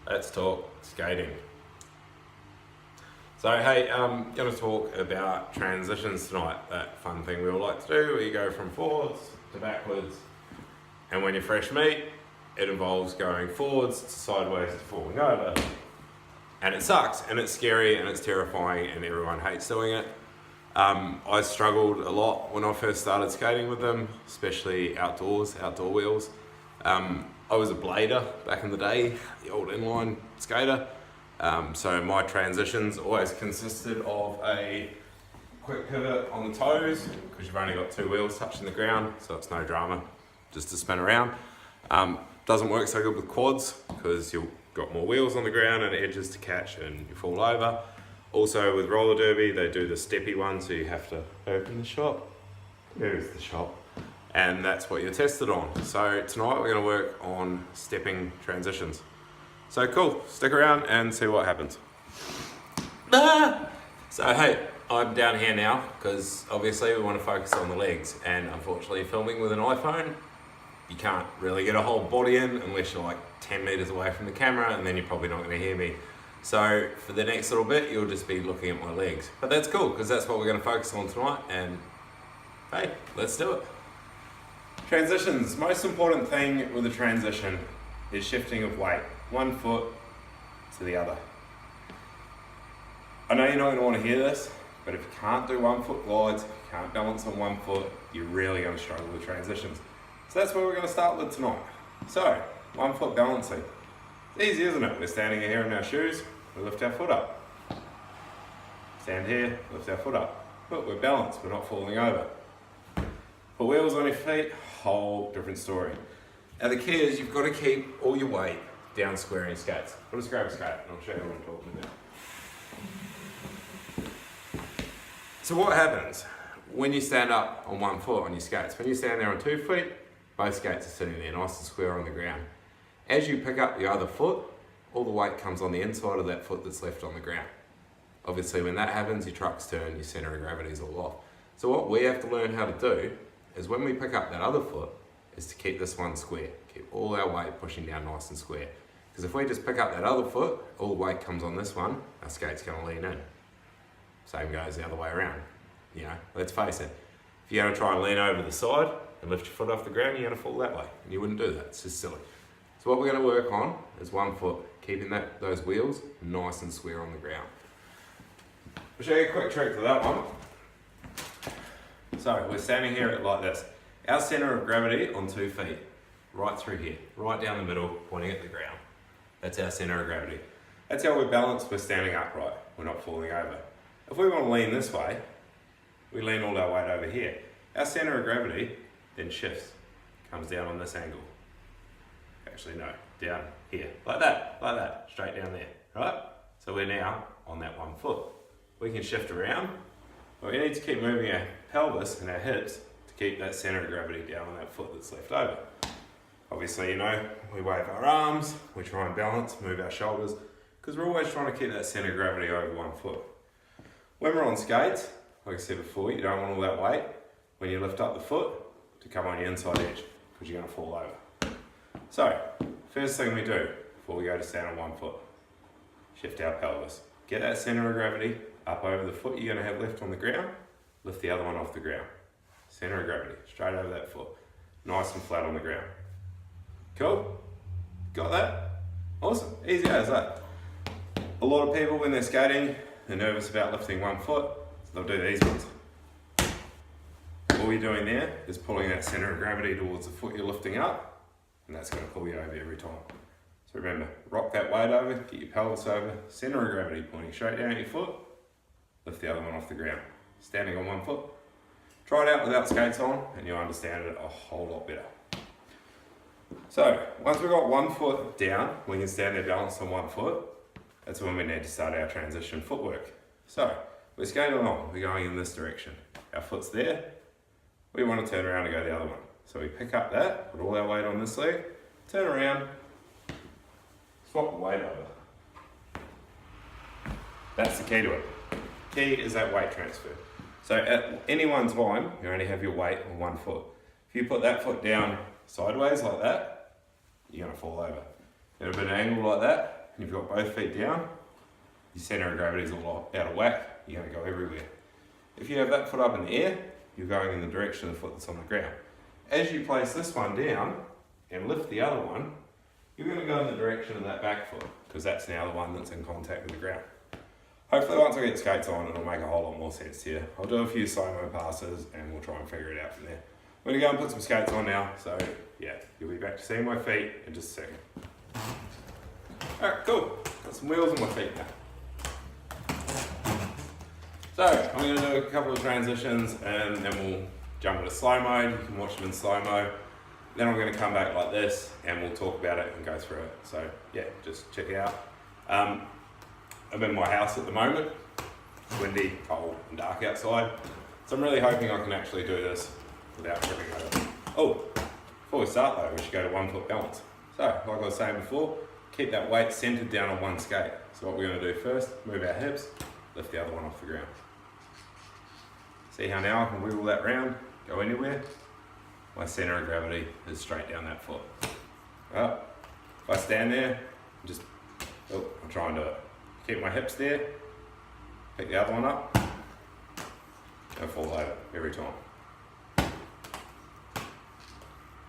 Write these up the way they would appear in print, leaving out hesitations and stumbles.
Let's talk skating. So hey, I'm going to talk about transitions tonight, that fun thing we all like to do where you go from forwards to backwards, and when you're fresh meat, it involves going forwards to sideways to falling over. And it sucks, and it's scary, and it's terrifying, and everyone hates doing it. I struggled a lot when I first started skating with them, especially outdoor wheels. I was a blader back in the day, the old inline skater. So my transitions always consisted of a quick pivot on the toes, because you've only got two wheels touching the ground, so it's no drama, just to spin around. Doesn't work so good with quads, because you've got more wheels on the ground and edges to catch and you fall over. Also with roller derby, they do the steppy one, so you have to open the shop. There's the shop. And that's what you're tested on. So tonight we're going to work on stepping transitions. So cool, stick around and see what happens. So hey, I'm down here now because obviously we want to focus on the legs, and unfortunately filming with an iPhone, you can't really get a whole body in unless you're like 10 meters away from the camera, and then you're probably not going to hear me. So for the next little bit, you'll just be looking at my legs. But that's cool because that's what we're going to focus on tonight, and hey, let's do it. Transitions. Most important thing with a transition is shifting of weight, one foot to the other. I know you're not going to want to hear this, but if you can't do 1 foot glides, if you can't balance on 1 foot, you're really going to struggle with transitions. So that's what we're going to start with tonight. So, 1 foot balancing. It's easy, isn't it? We're standing here in our shoes, we lift our foot up. Stand here, lift our foot up. Look, we're balanced, we're not falling over. Put wheels on your feet, whole different story. Now the key is you've got to keep all your weight down square in your skates. I'll just grab a skate and I'll show you what I'm talking about. So what happens when you stand up on 1 foot on your skates? When you stand there on 2 feet, both skates are sitting there nice and square on the ground. As you pick up the other foot, all the weight comes on the inside of that foot that's left on the ground. Obviously when that happens, your trucks turn, your center of gravity is all off. So what we have to learn how to do is when we pick up that other foot, is to keep this one square. Keep all our weight pushing down nice and square. Because if we just pick up that other foot, all the weight comes on this one, our skate's gonna lean in. Same goes the other way around. You know, let's face it. If you're gonna try and lean over the side and lift your foot off the ground, you're gonna fall that way. And you wouldn't do that, it's just silly. So what we're gonna work on is 1 foot, keeping those wheels nice and square on the ground. I'll show you a quick trick to that one. So we're standing here like this. Our center of gravity on 2 feet, right through here, right down the middle, pointing at the ground. That's our center of gravity. That's how we're balanced, we're standing upright, we're not falling over. If we want to lean this way, we lean all our weight over here. Our center of gravity then shifts, comes down on this angle. Actually no, down here, like that, straight down there, right? So we're now on that 1 foot. We can shift around, but we need to keep moving our pelvis and our hips to keep that center of gravity down on that foot that's left over. Obviously, you know, we wave our arms, we try and balance, move our shoulders, because we're always trying to keep that center of gravity over 1 foot. When we're on skates, like I said before, you don't want all that weight when you lift up the foot to come on your inside edge, because you're going to fall over. So, first thing we do before we go to stand on 1 foot, shift our pelvis. Get that center of gravity up over the foot you're going to have left on the ground, lift the other one off the ground. Center of gravity, straight over that foot, nice and flat on the ground. Cool? Got that? Awesome, easy as that. A lot of people when they're skating, they're nervous about lifting 1 foot, so they'll do these ones. All you're doing there is pulling that center of gravity towards the foot you're lifting up, and that's going to pull you over every time. So remember, rock that weight over, get your pelvis over, center of gravity pointing straight down at your foot, lift the other one off the ground. Standing on 1 foot. Try it out without skates on and you'll understand it a whole lot better. So, once we've got 1 foot down, we can stand there balanced on 1 foot. That's when we need to start our transition footwork. So, we're skating along, we're going in this direction. Our foot's there, we want to turn around and go the other one. So we pick up that, put all our weight on this leg, turn around, swap the weight over. That's the key to it. Key is that weight transfer. So at any one time, you only have your weight on 1 foot. If you put that foot down sideways like that, you're going to fall over. At a bit of an angle like that, and you've got both feet down, your center of gravity is a lot out of whack, you're going to go everywhere. If you have that foot up in the air, you're going in the direction of the foot that's on the ground. As you place this one down and lift the other one, you're going to go in the direction of that back foot, because that's now the one that's in contact with the ground. Hopefully once I get skates on, it'll make a whole lot more sense to you. I'll do a few slow-mo passes and we'll try and figure it out from there. I'm going to go and put some skates on now, so yeah, you'll be back to seeing my feet in just a second. Alright, cool. Got some wheels on my feet now. So, I'm going to do a couple of transitions and then we'll jump into slow-mo. You can watch them in slow-mo. Then I'm going to come back like this and we'll talk about it and go through it. So yeah, just check it out. I'm in my house at the moment. It's windy, cold and dark outside. So I'm really hoping I can actually do this without tripping over. Oh, before we start though, we should go to 1 foot balance. So, like I was saying before, keep that weight centered down on one skate. So what we're going to do first, move our hips, lift the other one off the ground. See how now I can wiggle that round, go anywhere? My center of gravity is straight down that foot. Well, if I stand there, I'm trying to keep my hips there, pick the other one up, and fall over every time.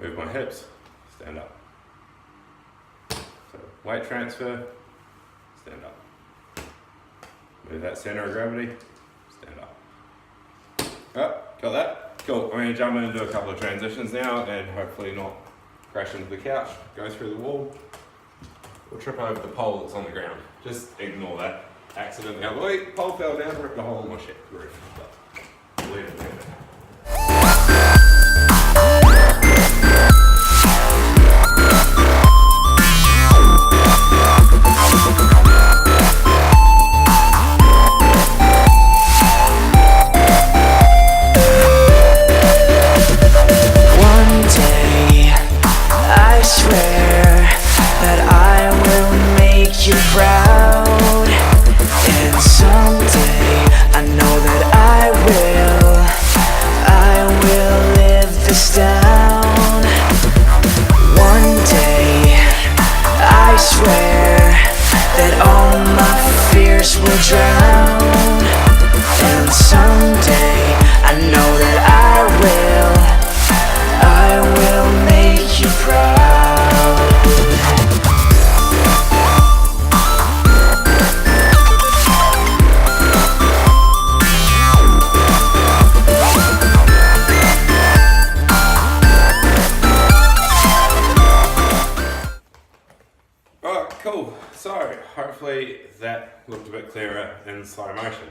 Move my hips, stand up. So weight transfer, stand up. Move that center of gravity, stand up. Oh, got that? Cool, I'm going to jump in and do a couple of transitions now and hopefully not crash into the couch, go through the wall, or trip over the pole that's on the ground. Just ignore that accident the other way. Pole fell down, ripped a hole in my roof. But leave it there. Cool, so hopefully that looked a bit clearer in slow motion.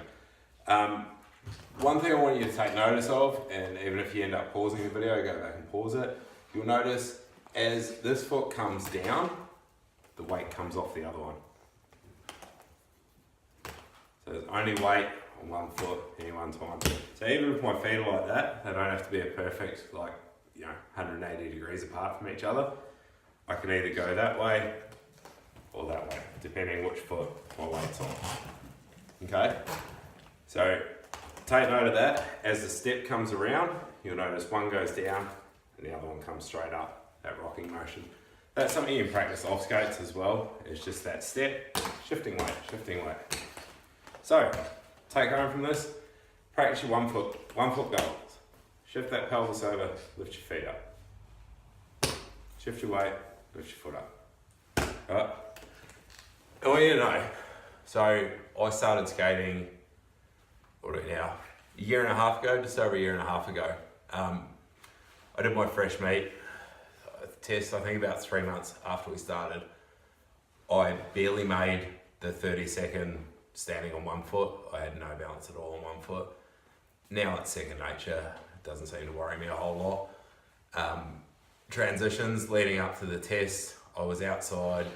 One thing I want you to take notice of, and even if you end up pausing the video, go back and pause it, you'll notice as this foot comes down, the weight comes off the other one. So there's only weight on one foot any one time. So even if my feet are like that, they don't have to be a perfect, 180 degrees apart from each other. I can either go that way or that way, depending which foot my weight's on. Okay? So take note of that. As the step comes around, you'll notice one goes down and the other one comes straight up, that rocking motion. That's something you can practice off skates as well. It's just that step, shifting weight, shifting weight. So, take home from this, practice your one foot balance. Shift that pelvis over, lift your feet up. Shift your weight, lift your foot up. Alright? I want you to know, so I started skating, what are we now? A year and a half ago, just over a year and a half ago. I did my fresh meet test, I think about 3 months after we started. I barely made the 30-second standing on one foot. I had no balance at all on one foot. Now it's second nature, it doesn't seem to worry me a whole lot. Transitions leading up to the test, I was outside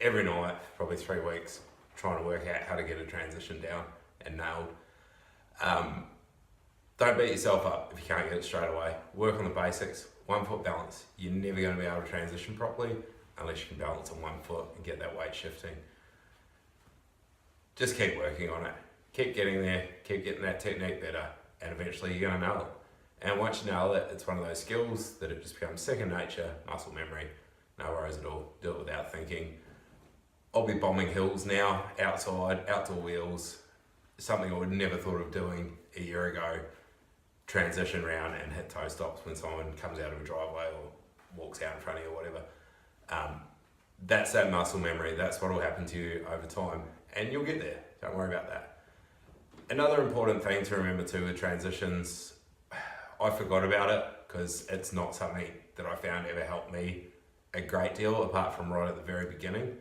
every night, probably 3 weeks, trying to work out how to get a transition down and nailed. Don't beat yourself up if you can't get it straight away. Work on the basics. 1 foot balance. You're never going to be able to transition properly unless you can balance on 1 foot and get that weight shifting. Just keep working on it. Keep getting there, keep getting that technique better, and eventually you're going to nail it. And once you nail it, it's one of those skills that it just becomes second nature, muscle memory, no worries at all. Do it without thinking. I'll be bombing hills now, outside, outdoor wheels, something I would never thought of doing a year ago. Transition round and hit toe stops when someone comes out of a driveway or walks out in front of you or whatever. That's that muscle memory. That's what will happen to you over time, and you'll get there. Don't worry about that. Another important thing to remember too with transitions, I forgot about it because it's not something that I found ever helped me a great deal, apart from right at the very beginning,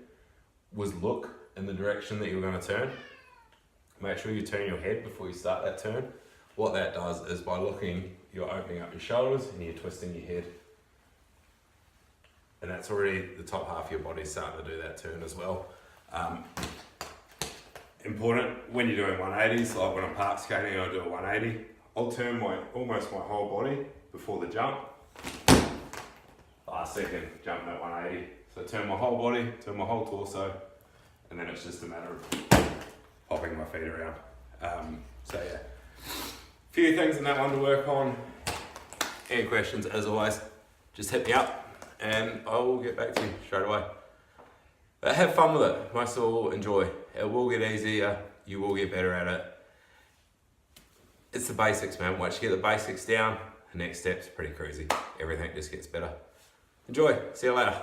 was look in the direction that you're going to turn. Make sure you turn your head before you start that turn. What that does is by looking, you're opening up your shoulders and you're twisting your head. And that's already the top half of your body starting to do that turn as well. Important when you're doing 180s, like when I'm park skating, I'll do a 180. I'll turn almost my whole body before the jump. Last second, jump that 180. So turn my whole body, turn my whole torso, and then it's just a matter of popping my feet around. So yeah, a few things in that one to work on. Any questions, as always, just hit me up and I will get back to you straight away. But have fun with it, most of all enjoy. It will get easier, you will get better at it. It's the basics, man. Once you get the basics down, the next step's pretty crazy. Everything just gets better. Enjoy, see you later.